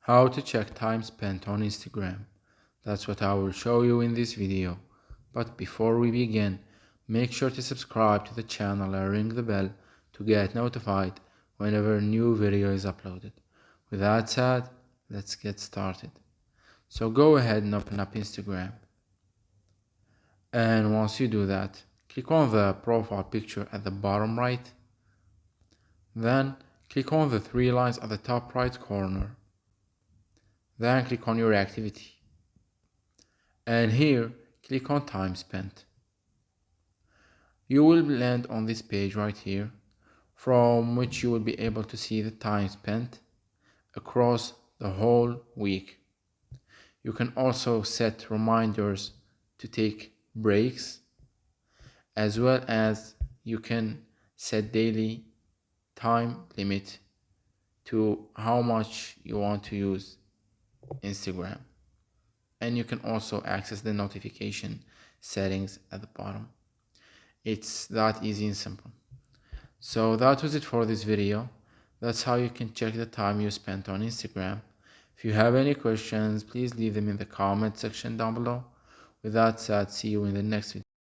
How to check time spent on Instagram. That's what I will show you in this video. But before we begin, make sure to subscribe to the channel and ring the bell to get notified whenever a new video is uploaded. With that said, let's get started. So go ahead and open up Instagram. And once you do that, click on the profile picture at the bottom right. Then click on the three lines at the top right corner. Then click on your activity. And here, click on time spent. You will land on this page right here, from which you will be able to see the time spent across the whole week. You can also set reminders to take breaks, as well as you can set daily time limit to how much you want to use Instagram. And you can also access the notification settings at the bottom. It's that easy and simple. So that was it for this video. That's how you can check the time you spent on Instagram. If you have any questions, please leave them in the comment section down below. With that said, see you in the next video.